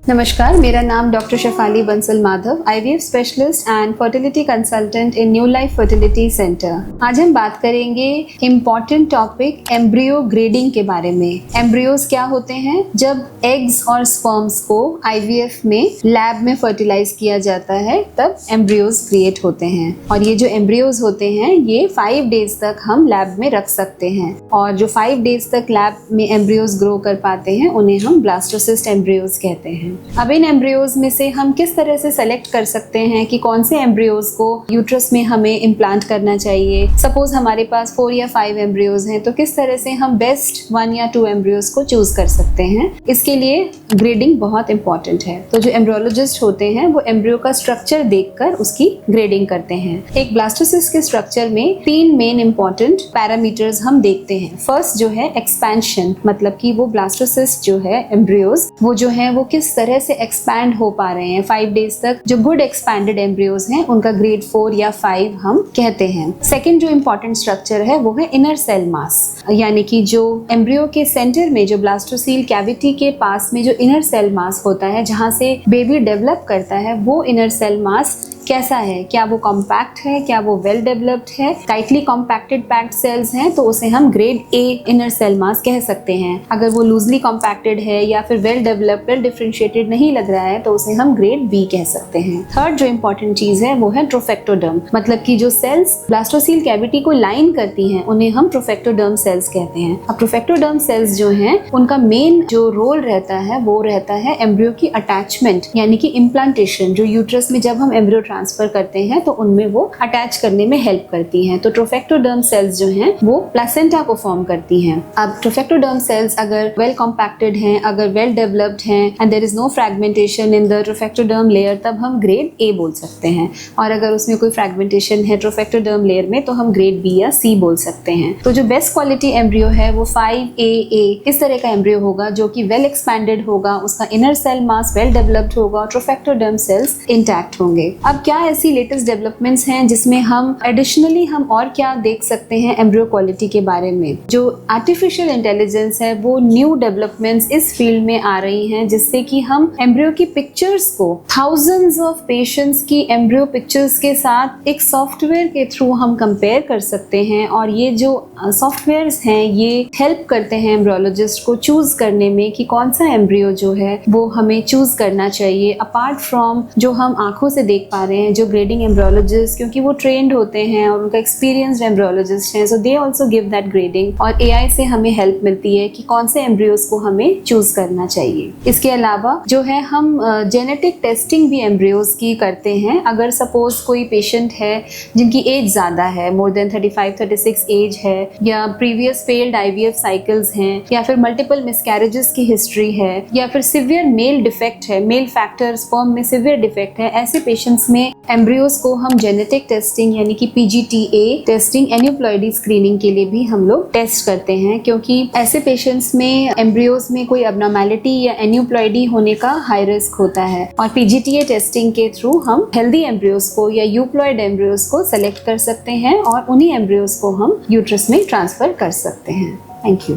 नमस्कार, मेरा नाम doctor Shefali Bansal Madhav, IVF specialist and fertility consultant in New Life Fertility Centre. आज हम बात करेंगे इम्पॉर्टेंट टॉपिक एम्ब्रियो ग्रेडिंग के बारे में। एम्ब्रियोज क्या होते हैं? जब एग्स और स्पर्म्स को आईवीएफ में लैब में फर्टिलाइज किया जाता है तब एम्ब्रियोज क्रिएट होते हैं, और ये जो एम्ब्रियोज होते हैं ये 5 डेज तक हम लैब में रख सकते हैं, और जो 5 डेज तक लैब में एम्ब्रियोज ग्रो कर पाते हैं उन्हें हम ब्लास्टोसिस्ट एम्ब्रियोज कहते हैं। अब इन एम्ब्रियोज में से हम किस तरह से सेलेक्ट कर सकते हैं कि कौन से एम्ब्रियोज को यूट्रस में हमें इम्प्लांट करना चाहिए। सपोज हमारे पास 4 या 5 एम्ब्रियोज हैं, तो किस तरह से हम बेस्ट 1 या 2 एम्ब्रियोज को चूज कर सकते हैं। इसके लिए ग्रेडिंग बहुत इंपॉर्टेंट है। तो जो एम्ब्रियोलॉजिस्ट होते हैं वो एम्ब्रियो का स्ट्रक्चर देखकर उसकी ग्रेडिंग करते हैं। एक ब्लास्टोसिस्ट के स्ट्रक्चर में 3 मेन इंपॉर्टेंट पैरामीटर्स हम देखते हैं। फर्स्ट जो है एक्सपेंशन, मतलब कि वो ब्लास्टोसिस्ट जो है एम्ब्रियोज वो जो है वो किस तरह से एक्सपैंड हो पा रहे हैं 5 डेज तक। जो गुड एक्सपैंडेड एम्ब्रियोज हैं उनका ग्रेड 4 या 5 हम कहते हैं। सेकंड जो इंपॉर्टेंट स्ट्रक्चर है वो है इनर सेल मास, यानी कि जो एम्ब्रियो के सेंटर में जो ब्लास्टोसील कैविटी के पास में जो इनर सेल मास होता है जहां से बेबी डेवलप करता है, वो इनर सेल मास कैसा है, क्या वो कॉम्पैक्ट है, क्या वो वेल डेवलप्ड है। टाइटली कॉम्पैक्टेड पैक्ड सेल्स हैं तो उसे हम grade A inner cell mass कह सकते हैं। अगर वो लूजली कॉम्पैक्टेड है या फिर वेल डेवलप्ड, वेल डिफरेंशिएटेड नहीं लग रहा है तो उसे हम ग्रेड बी कह सकते हैं। थर्ड जो इंपॉर्टेंट चीज है वो है ट्रोफेक्टोडर्म, मतलब कि जो सेल्स ब्लास्टोसील कैविटी को लाइन करती हैं उन्हें हम ट्रोफेक्टोडर्म सेल्स कहते हैं। अब ट्रोफेक्टोडर्म सेल्स जो हैं उनका मेन जो रोल रहता है वो रहता है एम्ब्रियो की अटैचमेंट, यानी कि इम्प्लांटेशन। जो यूट्रस में जब हम एम्ब्रियो ट्रांसफर करते हैं तो उनमें वो अटैच करने में हेल्प करती हैं। तो ट्रोफेक्टोडर्म सेल्स जो हैं वो प्लेसेंटा को फॉर्म करती हैं। अब ट्रोफेक्टोडर्म सेल्स अगर वेल कॉम्पैक्टेड हैं, अगर वेल डेवलप्ड हैं and there is no fragmentation in the trophectoderm layer, तब हम ग्रेड ए बोल सकते हैं। और अगर उसमें कोई फ्रैगमेंटेशन है ट्रोफेक्टोडर्म लेयर में तो हम ग्रेड बी या सी बोल सकते हैं। तो जो बेस्ट क्वालिटी एम्ब्रियो है वो 5AA इस तरह का एम्ब्रियो होगा जो कि वेल एक्सपैंडेड होगा, उसका inner cell mass well developed होगा, ट्रोफेक्टोडर्म सेल्स इंटैक्ट होंगे। अब क्या ऐसी लेटेस्ट डेवलपमेंट्स हैं जिसमें हम एडिशनली हम और क्या देख सकते हैं एम्ब्रियो क्वालिटी के बारे में? जो आर्टिफिशियल इंटेलिजेंस है वो न्यू डेवलपमेंट्स इस फील्ड में आ रही हैं, जिससे कि हम एम्ब्रियो की पिक्चर्स को थाउजेंड्स ऑफ पेशेंट्स की एम्ब्रियो पिक्चर्स के साथ एक सॉफ्टवेयर के थ्रू हम कंपेयर कर सकते हैं। और ये जो सॉफ्टवेयर्स हैं ये हेल्प करते हैं एम्ब्रियोलॉजिस्ट को चूज करने में कि कौन सा एम्ब्रियो जो है वो हमें चूज करना चाहिए, अपार्ट फ्रॉम जो हम आंखों से देख पा रहे हैं। जो ग्रेडिंग एम्ब्रियोलॉजिस्ट, क्योंकि वो ट्रेंड होते हैं और उनका एक्सपीरियंस्ड एम्ब्रियोलॉजिस्ट हैं, so they also give that grading. और एआई से हमें हेल्प मिलती है कि कौन से एम्ब्रियोज को हमें चूज करना चाहिए। इसके अलावा जो है हम जेनेटिक टेस्टिंग भी एम्ब्रियोज की करते हैं। अगर सपोज कोई पेशेंट है जिनकी एज ज़्यादा है, मोर देन 35-36 एज है, या प्रीवियस फेल्ड आईवीएफ साइकिल्स हैं, या फिर मल्टीपल मिसकैरेजेस की हिस्ट्री है, या फिर सिवियर मेल डिफेक्ट है, मेल फैक्टर स्पर्म में सिवियर डिफेक्ट है, ऐसे पेशेंट्स में एम्ब्रियोज को हम जेनेटिक टेस्टिंग यानी कि PGTA टेस्टिंग, एन्यूप्लॉइडी स्क्रीनिंग के लिए भी हम लोग टेस्ट करते हैं, क्योंकि ऐसे पेशेंट्स में एम्ब्रियोज में कोई अबनॉर्मैलिटी या एन्यूप्लॉइडी होने का हाई रिस्क होता है। और PGTA टेस्टिंग के थ्रू हम हेल्दी एम्ब्रियोज को या यूप्लॉइड एम्ब्रियोज को सेलेक्ट कर सकते हैं और उन्हीं एम्ब्रियोज को हम यूट्रस में ट्रांसफर कर सकते हैं। Thank you.